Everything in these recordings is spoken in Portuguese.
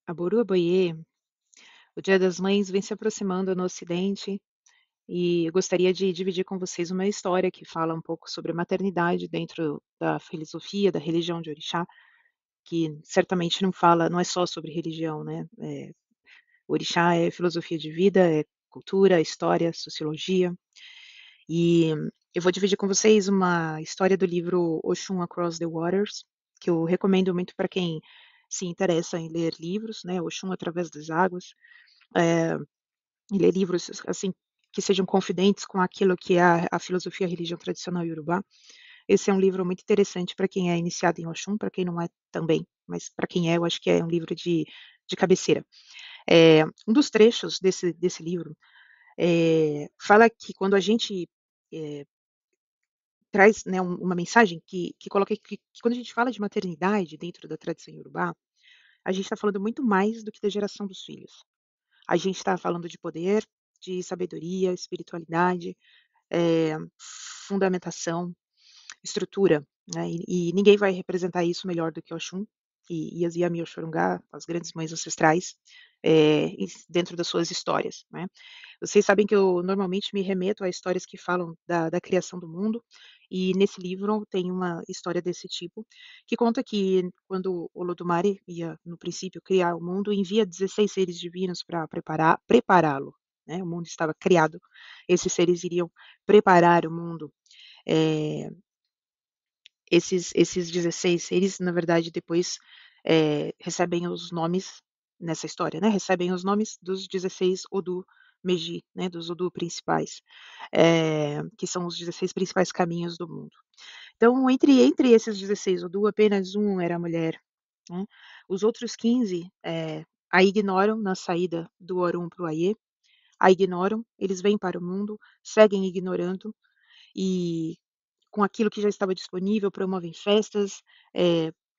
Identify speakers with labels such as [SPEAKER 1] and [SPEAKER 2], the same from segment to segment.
[SPEAKER 1] Aburu Oboye, o Dia das Mães vem se aproximando no Ocidente e eu gostaria de dividir com vocês uma história que fala um pouco sobre a maternidade dentro da filosofia, da religião de Orixá, que certamente não é só sobre religião, né? Orixá é filosofia de vida, é cultura, história, sociologia. E eu vou dividir com vocês uma história do livro Oxum Across the Waters, que eu recomendo muito para quem se interessa em ler livros, né? Oxum através das águas. Eh, e ler livros, assim, que sejam confidentes com aquilo que é a filosofia e a religião tradicional iorubá. Esse é um livro muito interessante para quem é iniciado em Oxum, para quem não é também, mas para quem é, eu acho que é um livro de cabeceira. Um dos trechos desse livro fala que quando a gente eh, traz, né, uma mensagem que coloca que quando a gente fala de maternidade dentro da tradição iorubá, a gente está falando muito mais do que da geração dos filhos. A gente está falando de poder, de sabedoria, espiritualidade, fundamentação, estrutura, né, e ninguém vai representar isso melhor do que Oxum e as Yami Oxorungá, as grandes mães ancestrais, dentro das suas histórias, né. Vocês sabem que eu normalmente me remeto a histórias que falam da criação do mundo, e nesse livro tem uma história desse tipo, que conta que quando Olodumare ia, no princípio, criar o mundo, envia 16 seres divinos para prepará-lo, né, o mundo estava criado, esses seres iriam preparar o mundo. Eh, esses 16 seres, na verdade, depois, recebem os nomes nessa história, né, recebem os nomes dos 16 Odu Meji, né, dos Odu principais, que são os 16 principais caminhos do mundo. Então, entre esses 16 Odu, apenas um era mulher, né. Os outros 15, a ignoram na saída do Orun para o Ayê, a ignoram, eles vêm para o mundo, seguem ignorando e com aquilo que já estava disponível, promovem festas,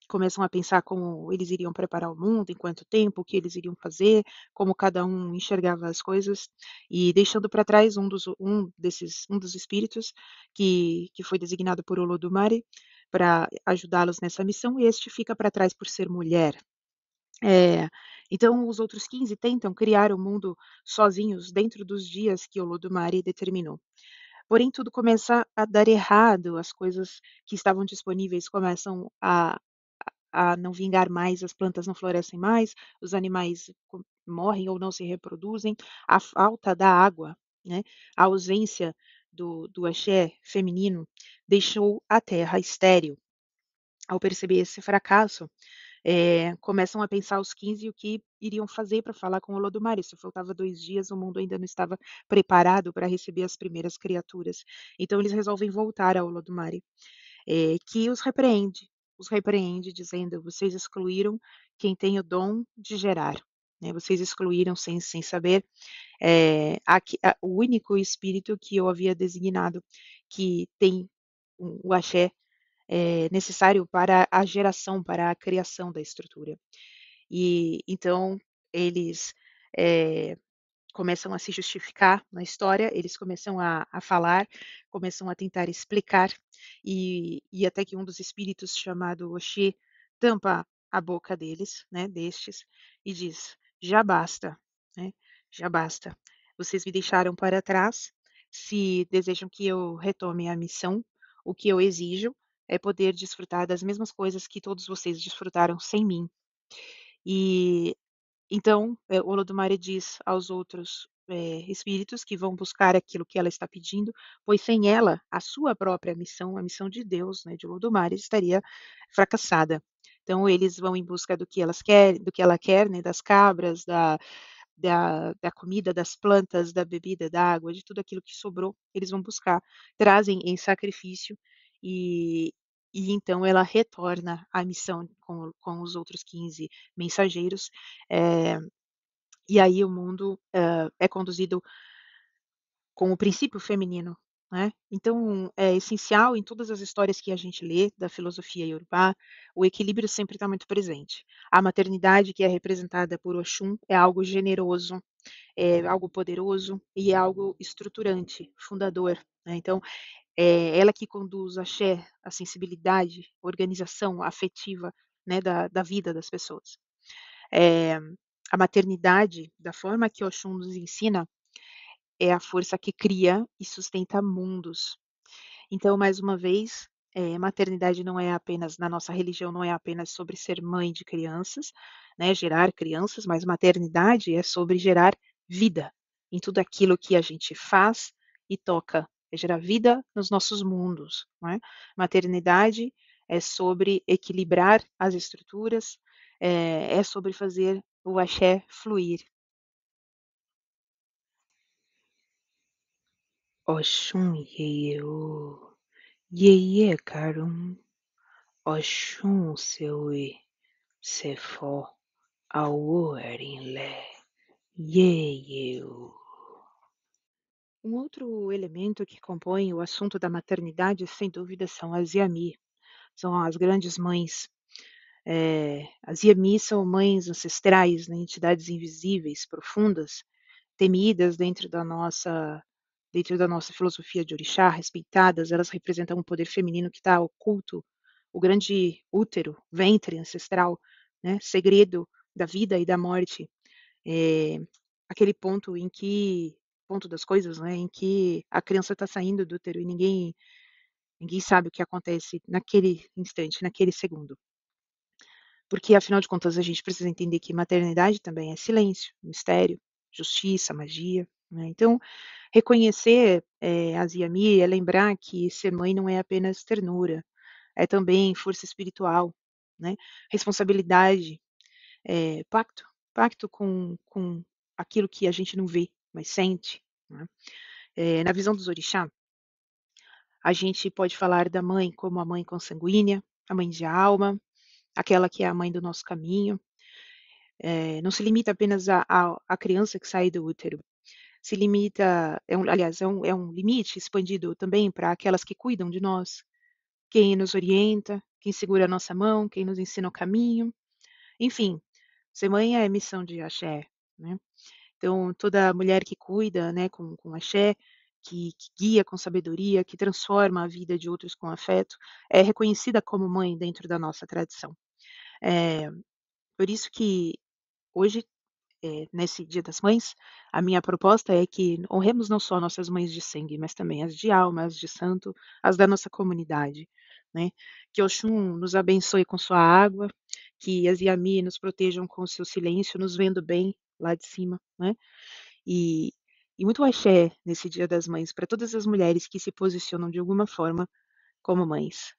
[SPEAKER 1] começam a pensar como eles iriam preparar o mundo, em quanto tempo, o que eles iriam fazer, como cada um enxergava as coisas, e deixando para trás um dos espíritos que foi designado por Olodumare para ajudá-los nessa missão, e este fica para trás por ser mulher. Eh, então os outros 15 tentam criar o mundo sozinhos dentro dos dias que Olodumare determinou. Porém, tudo começa a dar errado, as coisas que estavam disponíveis começam a não vingar mais, as plantas não florescem mais, os animais morrem ou não se reproduzem, a falta da água, né, a ausência do axé feminino deixou a terra estéril. Ao perceber esse fracasso, começam a pensar os 15 o que iriam fazer para falar com Olodumare, se faltava 2 dias, o mundo ainda não estava preparado para receber as primeiras criaturas. Então eles resolvem voltar a Olodumare, que os repreende dizendo: "Vocês excluíram quem tem o dom de gerar, né, vocês excluíram sem saber, o único espírito que eu havia designado que tem o axé necessário para a geração, para a criação da estrutura. E então eles eh, começam a se justificar na história, eles começam a falar, começam a tentar explicar, e até que um dos espíritos, chamado Oxê, tampa a boca deles, né, destes, e diz: "Já basta, né, já basta. Vocês me deixaram para trás, se desejam que eu retome a missão, o que eu exijo é poder desfrutar das mesmas coisas que todos vocês desfrutaram sem mim". E então, Olodumare diz aos outros, espíritos que vão buscar aquilo que ela está pedindo, pois sem ela, a sua própria missão, a missão de Deus, né, de Olodumare, estaria fracassada. Então eles vão em busca do que ela quer, né, das cabras, da comida, das plantas, da bebida, da água, de tudo aquilo que sobrou, eles vão buscar, trazem em sacrifício, e então ela retorna à missão com os outros 15 mensageiros, eh e aí o mundo, é conduzido com o princípio feminino, né. Então é essencial em todas as histórias que a gente lê da filosofia iorubá, o equilíbrio sempre está muito presente. A maternidade que é representada por Oxum é algo generoso, é algo poderoso e é algo estruturante, fundador, né. Então, é ela que conduz axé, a sensibilidade, organização afetiva, né, da vida das pessoas. Eh, a maternidade, da forma que Oxum nos ensina, é a força que cria e sustenta mundos. Então, mais uma vez, maternidade não é apenas na nossa religião, não é apenas sobre ser mãe de crianças, né, gerar crianças, mas maternidade é sobre gerar vida em tudo aquilo que a gente faz e toca, é gerar vida nos nossos mundos, não é. Maternidade é sobre equilibrar as estruturas, é sobre fazer o axé fluir. Ọ̀ṣun yèyè o, yèyé ẹ̀karùn, Ọ̀ṣun ṣèwé ṣẹ̀fọ́ Àwórìnlẹ̀, yèyé o. Um outro elemento que compõe o assunto da maternidade, sem dúvida, são as Yami, são as grandes mães. As Yami são mães ancestrais, né, entidades invisíveis, profundas, temidas dentro da nossa filosofia de orixá, respeitadas, elas representam um poder feminino que está oculto, o grande útero, ventre ancestral, né, segredo da vida e da morte, eh, aquele ponto das coisas, né, em que a criança está saindo do útero e ninguém sabe o que acontece naquele instante, naquele segundo. Porque afinal de contas a gente precisa entender que maternidade também é silêncio, mistério, justiça, magia, né. Então, reconhecer, as Yami é lembrar que ser mãe não é apenas ternura, é também força espiritual, né, responsabilidade, pacto com aquilo que a gente não vê, mas sente, né. Na visão dos orixá, a gente pode falar da mãe como a mãe consanguínea, a mãe de alma, aquela que é a mãe do nosso caminho. Não se limita apenas à criança que sai do útero, se limita aliás, é um limite expandido também para aquelas que cuidam de nós, quem nos orienta, quem segura a nossa mão, quem nos ensina o caminho, enfim, ser mãe é missão de axé, né. Então toda mulher que cuida, né, com axé, que guia com sabedoria, que transforma a vida de outros com afeto, é reconhecida como mãe dentro da nossa tradição. Eh, por isso que hoje, nesse Dia das Mães, a minha proposta é que honremos não só nossas mães de sangue, mas também as de alma, as de santo, as da nossa comunidade, né. Que Oxum nos abençoe com sua água, que as Yami nos protejam com o seu silêncio, nos vendo bem lá de cima, né. E e muito axé nesse Dia das Mães para todas as mulheres que se posicionam de alguma forma como mães.